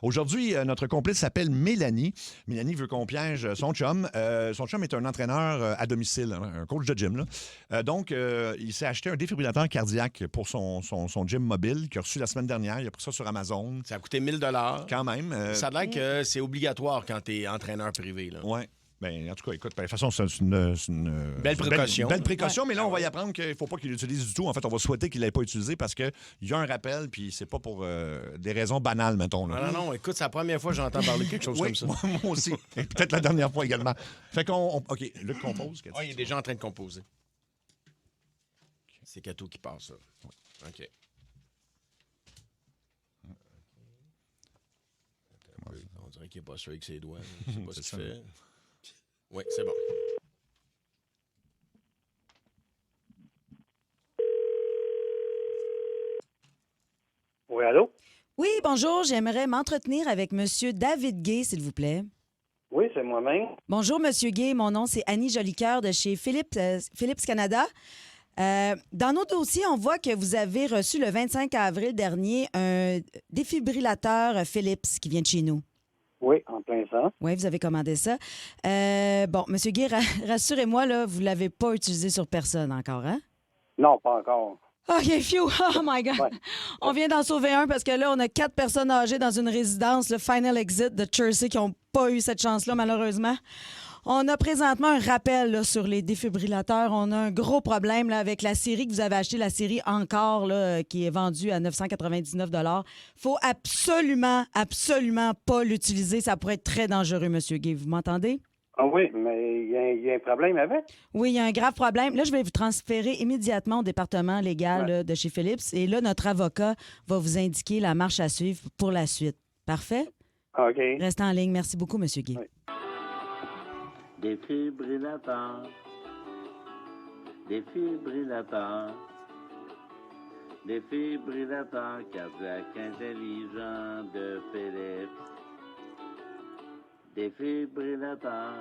Aujourd'hui, notre complice s'appelle Mélanie. Mélanie veut qu'on piège son chum. Son chum est un entraîneur à domicile, hein, un coach de gym. Là. Donc, il s'est acheté un défibrillateur cardiaque pour son gym mobile qu'il a reçu la semaine dernière. Il a pris ça sur Amazon. Ça a coûté 1000 Quand même. Ça a l'air que c'est obligatoire quand tu es entraîneur privé. Oui. Ben, en tout cas, écoute, de toute façon, c'est une belle précaution. Belle précaution, mais là, on va y apprendre qu'il ne faut pas qu'il l'utilise du tout. En fait, on va souhaiter qu'il ne l'ait pas utilisé parce qu'il y a un rappel, puis c'est pas pour des raisons banales, mettons. Là. Non, écoute, c'est la première fois que j'entends parler de quelque chose comme ça. Moi aussi. Et peut-être la dernière fois également. Fait qu'on. OK, Luc compose. Il est déjà en train de composer. C'est Cato qui passe, ça. OK. On dirait qu'il n'est pas sûr avec ses doigts. Je sais pas ce qu'il fait. Oui, c'est bon. Oui, allô? Oui, bonjour. J'aimerais m'entretenir avec Monsieur David Gay, s'il vous plaît. Oui, c'est moi-même. Bonjour, Monsieur Gay. Mon nom, c'est Annie Jolicoeur de chez Philips Canada. Dans nos dossiers, on voit que vous avez reçu le 25 avril dernier un défibrillateur Philips qui vient de chez nous. Oui, en plein ça. Oui, vous avez commandé ça. Bon, Monsieur Gay, rassurez-moi, là, vous ne l'avez pas utilisé sur personne encore, hein? Non, pas encore. OK, phew! Oh my God! Ouais. On vient d'en sauver un parce que là, on a 4 personnes âgées dans une résidence, le Final Exit de Chelsea, qui n'ont pas eu cette chance-là, malheureusement. On a présentement un rappel là, sur les défibrillateurs. On a un gros problème là, avec la série que vous avez achetée, la série Encore, là, qui est vendue à 999 $. Faut absolument pas l'utiliser. Ça pourrait être très dangereux, Monsieur Gay. Vous m'entendez? Ah oui, mais il y a un problème avec? Oui, il y a un grave problème. Là, je vais vous transférer immédiatement au département légal là, de chez Philips. Et là, notre avocat va vous indiquer la marche à suivre pour la suite. Parfait? OK. Restez en ligne. Merci beaucoup, Monsieur Gay. Oui. Défibrillateur. Défibrillateur. Défibrillateur cardiaque intelligent de Philips. Défibrillateur.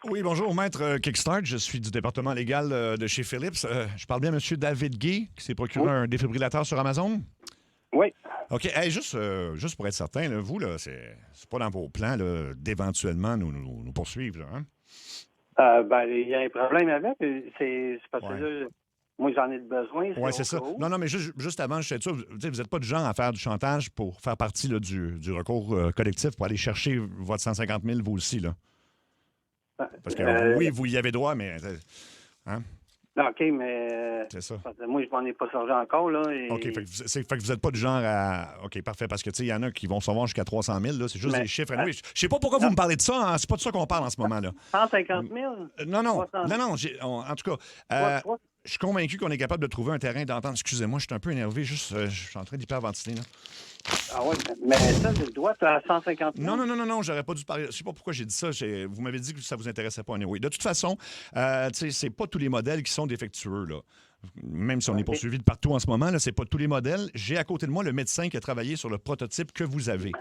Oui, bonjour, maître Kickstart. Je suis du département légal de chez Philips. Je parle bien à M. David Gay, qui s'est procuré un défibrillateur sur Amazon? Oui. OK. Hey, juste pour être certain, là, vous, là, c'est pas dans vos plans là, d'éventuellement nous poursuivre, là, hein? Il y a un problème avec. C'est parce que là, moi, j'en ai besoin. Oui, c'est ça. Non, mais juste avant, je sais ça, vous n'êtes pas du genre à faire du chantage pour faire partie là, du recours collectif pour aller chercher votre 150 000, vous aussi, là. Parce que oui, vous y avez droit, mais... Hein? Non, OK, mais... C'est ça. Parce que moi, je m'en ai pas sorti encore, là. Et... OK, fait que vous n'êtes pas du genre à... OK, parfait, parce que, tu sais, il y en a qui vont savoir jusqu'à 300 000, là, c'est juste des chiffres. Oui, je sais pas pourquoi vous me parlez de ça, hein, c'est pas de ça qu'on parle en ce moment, là. 150 000? Non, 300 000. en tout cas... Je suis convaincu qu'on est capable de trouver un terrain d'entente. Excusez-moi, je suis un peu énervé, juste, je suis en train d'hyperventiler, là. Ah oui, mais ça, je dois à 150 000. Non, j'aurais pas dû parler. Je sais pas pourquoi j'ai dit ça. Vous m'avez dit que ça vous intéressait pas. Oui. De toute façon, c'est pas tous les modèles qui sont défectueux, là. Même si on est poursuivi de partout en ce moment, là, c'est pas tous les modèles. J'ai à côté de moi le médecin qui a travaillé sur le prototype que vous avez.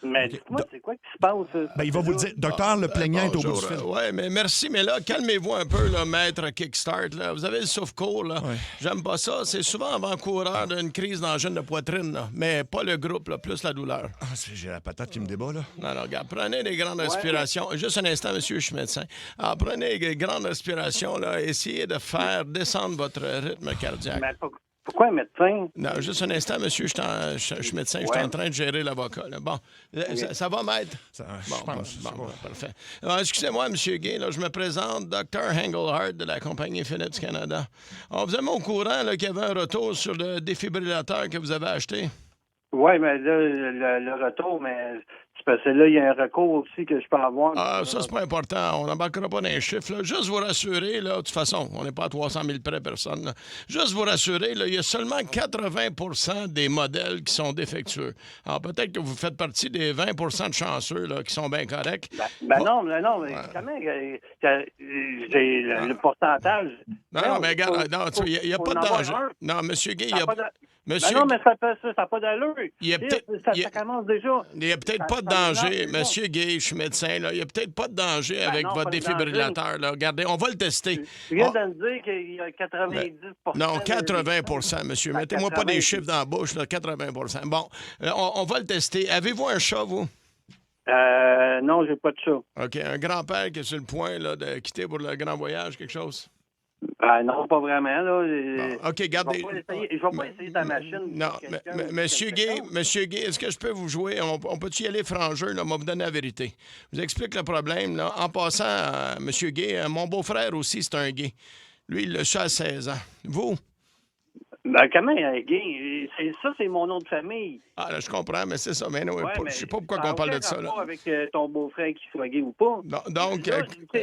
Mais dites-moi, c'est quoi qui se passe? Il va vous le dire. Docteur, le plaignant est au bout du fil. Oui, mais merci, mais là, calmez-vous un peu, là, maître Kickstart. Là. Vous avez le souffle court, là. Ouais. J'aime pas ça. C'est souvent avant-coureur d'une crise d'angine de poitrine, là. Mais pas le groupe, là, plus la douleur. J'ai la patate qui me débat, là. Non, regarde, prenez des grandes respirations. Juste un instant, monsieur, je suis médecin. Alors, prenez des grandes respirations, là. Essayez de faire descendre votre rythme cardiaque. Mais pourquoi un médecin? Non, juste un instant, monsieur, je suis médecin, je suis en train de gérer l'avocat. Là. Bon, ça va, maître? Bon, parfait. Alors, excusez-moi, monsieur Gay, là, je me présente, Dr. Engelhardt de la compagnie Philips Canada. On vous avez au courant là, qu'il y avait un retour sur le défibrillateur que vous avez acheté? Oui, mais là, le retour, mais c'est parce que là, il y a un recours aussi que je peux avoir. Ah, ça, c'est pas important. On n'embarquera pas dans les chiffres. Là. Juste vous rassurer, là, de toute façon, on n'est pas à 300 000 près, personne. Là. Juste vous rassurer, là, il y a seulement 80 des modèles qui sont défectueux. Alors, peut-être que vous faites partie des 20 de chanceux là, qui sont bien corrects. Non, mais comment j'ai le pourcentage? Non, mais regarde, il n'y a pas de danger. Non, monsieur Gay, il Monsieur... Ben non, mais ça n'a pas d'allure. Ça commence déjà. Il n'y a peut-être pas de danger. Monsieur Gay, je suis médecin, là. Il n'y a peut-être pas de danger avec votre défibrillateur. Là. Regardez, on va le tester. Tu viens de me dire qu'il y a 90 Non, 80 monsieur. Mettez-moi pas des chiffres dans la bouche, là, 80 Bon, on va le tester. Avez-vous un chat, vous? Non, j'ai pas de chat. OK. Un grand-père qui est sur le point là, de quitter pour le grand voyage, quelque chose? Non, pas vraiment. Là. Bon, OK, gardez. Je vais pas essayer ta machine. Non, Monsieur Gay, est-ce que je peux vous jouer? On peut-tu y aller frangeux, là? On va vous donner la vérité. Je vous explique le problème. Là. En passant, Monsieur Gay, mon beau-frère aussi, c'est un gay. Lui, il le chat à 16 ans. Vous? Ben, comment, gay? C'est mon nom de famille. Ah, là, je comprends, mais c'est ça. Mais non, je sais pas pourquoi on on parle de ça. Là. Avec ton beau-frère qui soit gay ou pas. Donc, là,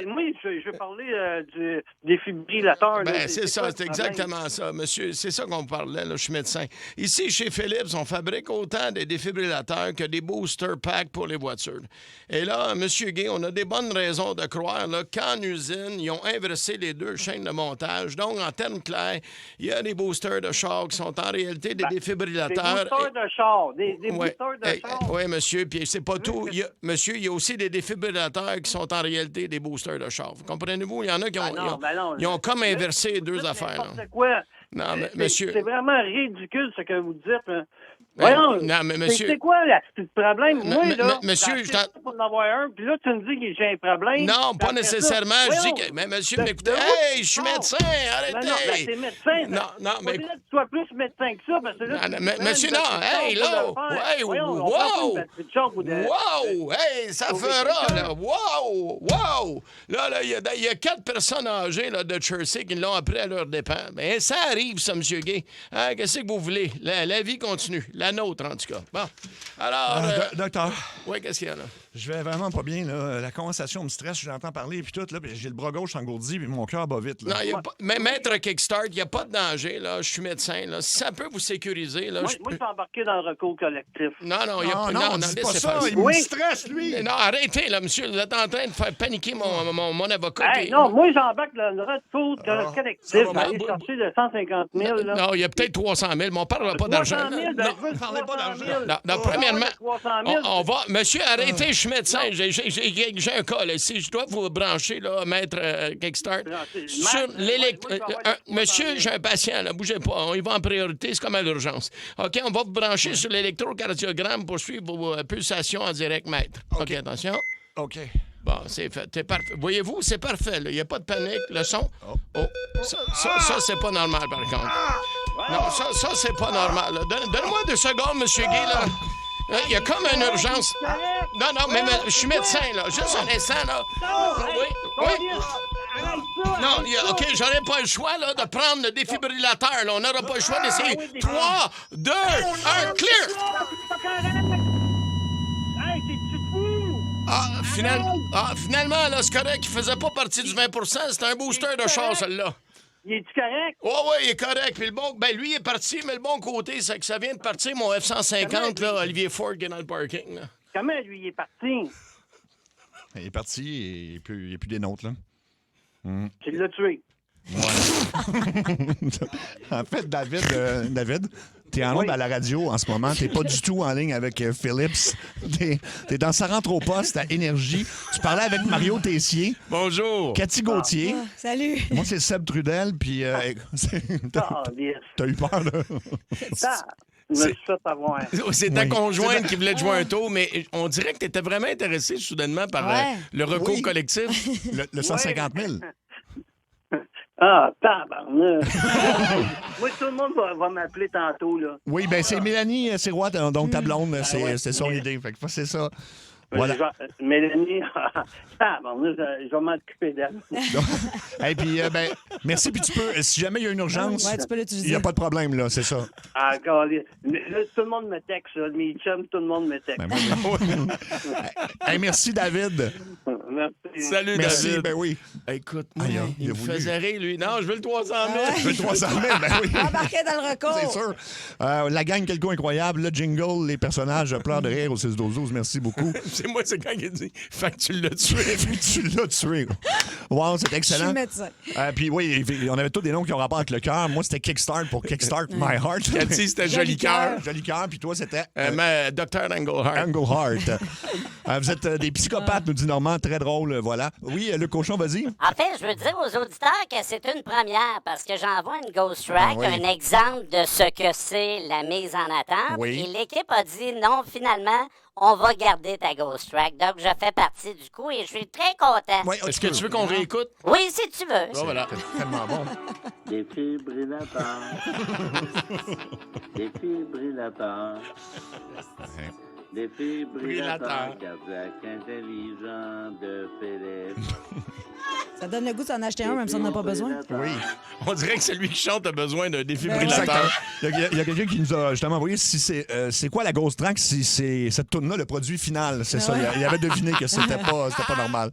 moi, je veux parler du défibrillateur. Ben, c'est ça, c'est exactement ça, monsieur. C'est ça qu'on parlait, là. Je suis médecin. Ici, chez Philips, on fabrique autant des défibrillateurs que des booster packs pour les voitures. Et là, monsieur Gay, on a des bonnes raisons de croire là, qu'en usine, ils ont inversé les deux chaînes de montage. Donc, en termes clairs, il y a des boosters de char qui sont en réalité des défibrillateurs. Des boosters de char. Des boosters de char. Oui, monsieur. Puis c'est pas tout. Monsieur, il y a aussi des défibrillateurs qui sont en réalité des boosters de char. Comprenez-vous? Il y en a qui ont, ils ont comme inversé les deux affaires. C'est quoi? Non, mais monsieur. C'est vraiment ridicule ce que vous dites. Hein. Voyons, non, mais monsieur. C'est quoi le problème? Moi, là, monsieur, je pour en avoir un, puis là, tu me dis que j'ai un problème. Non, pas nécessairement. Je dis que. Mais monsieur, écoutez, hey, je suis médecin, arrêtez. Non, t'es médecin. Non, mais. Tu sois plus médecin que ça, parce que là. Monsieur, non, hey, là. Hey, wow! Wow! Hey, ça fera, là. Wow! Là, il y a 4 personnes âgées là, de Jersey qui l'ont appris à leur dépens. Mais ça arrive, ça, monsieur Gay. Hein, qu'est-ce que vous voulez? La vie continue. La nôtre, en tout cas. Bon. Alors. Docteur. Oui, qu'est-ce qu'il y a là? Je vais vraiment pas bien, là. La conversation me stresse, j'entends parler, puis tout, là, puis j'ai le bras gauche engourdi, puis mon cœur bat vite, là. Non, mais maître Kickstart, il n'y a pas de danger, là. Je suis médecin, là. Si ça peut vous sécuriser, là. Moi, je suis embarqué dans le recours collectif. Non, il n'y a pas. Non, dis pas ça, il me stresse, lui. Non, arrêtez, là, monsieur. Vous êtes en train de faire paniquer mon avocat. Hey, non, moi, j'embarque dans le recours collectif. Je vais aller chercher le 150 000, là. Non, il y a peut-être 300 000, mais on ne parlera pas d'argent. 300 000, Non, je veux parler pas d'argent. Non, premièrement, 300 000. on va... Monsieur, arrêtez, je suis médecin. J'ai un cas, là. Si je dois vous brancher, là, maître Kickstart, sur monsieur, j'ai un patient, là. Bougez pas. On y va en priorité. C'est comme à l'urgence. OK, on va vous brancher sur l'électrocardiogramme pour suivre vos pulsations en direct, maître. OK, attention. OK. Bon, c'est fait. C'est parfait. Voyez-vous, c'est parfait. Il n'y a pas de panique. Le son. Oh. Ça c'est pas normal, par contre. Non, ça c'est pas normal. Donne-moi 2 secondes, monsieur Guy, là. Il y a comme une urgence. Non, mais je suis médecin, là. Juste un instant, là. Oui. Non, OK, j'aurais pas le choix, là, de prendre le défibrillateur, là. On n'aura pas le choix d'essayer. 3, 2, 1, clear! Finalement, là, c'est correct. Il faisait pas partie du 20 %. C'était un booster de char, celui-là. Il est-tu correct? Oui, il est correct. Puis lui, il est parti, mais le bon côté, c'est que ça vient de partir, mon F-150, là, Olivier Ford, qui est dans le parking. Là. Comment, lui, il est parti? Il est parti et il n'est plus des nôtres, là. Tu l'as tué. Ouais. En fait, David, t'es en onde à la radio en ce moment. T'es pas du tout en ligne avec Philips. T'es dans Ça rentre au poste à Énergie. Tu parlais avec Mario Tessier. Bonjour. Cathy Gauthier. Salut. Moi, c'est Seb Trudel. Puis t'as eu peur, là? C'est ta conjointe qui voulait te jouer un tour, mais on dirait que tu étais vraiment intéressé soudainement par le recours collectif. Le 150 000. Tabarnak! Moi, tout le monde va m'appeler tantôt, là. Oui, ben c'est Mélanie Sirois, donc ta blonde, c'est son idée. Fait que c'est ça. Voilà. Mélanie, je vais m'occuper d'elle. Et puis, merci. Puis tu peux, si jamais il y a une urgence, tu peux l'utiliser. Il n'y a pas de problème, là, c'est ça. Encore, là, tout le monde me texte, mes chums, tout le monde me texte. Merci, David. Merci. Salut, Merci, David. ben oui. Écoute, moi, Aïe, il me voulu. faisait rire, lui. Non, je veux le 300 000. Je veux 300 000, ben oui. Embarqué dans le record. C'est sûr. La gang, quel coup incroyable. Le jingle, les personnages, je pleure de rire au 6-12-12. Merci beaucoup. C'est moi, c'est quand il dit « Fait que tu l'as tué. » Tu l'as tué. Wow, c'est Je suis excellent. médecin. Puis oui, on avait tous des noms qui ont rapport avec le cœur. Moi, c'était Kickstart pour Kickstart My Heart. Cathy, c'était Joli Cœur. Joli cœur. Puis toi, c'était Dr. Englehart. Englehart. Vous êtes des psychopathes, nous dit Normand. Très drôle, voilà. Oui, le cochon, vas-y. En fait, je veux dire aux auditeurs que c'est une première parce que j'envoie une ghost track, oui. un exemple de ce que c'est la mise en attente. Oui. Et l'équipe a dit non, finalement, on va garder ta ghost track. Donc, je fais partie du coup et je suis très content. Ouais, Est-ce que tu veux qu'on réécoute? Oui, si tu veux. Bon, voilà. C'est tellement bon. Défibrillateur. Défibrillateur. Défibrillateur cardiaque intelligent de Philippe. Ça donne le goût de s'en acheter un, même si on n'en a pas besoin. Oui. On dirait que celui qui chante a besoin d'un Exactement. défibrillateur. Il y a quelqu'un qui nous a justement envoyé si c'est quoi la Ghost Track, si c'est cette tourne-là, le produit final. C'est ça. Il avait deviné que c'était pas normal.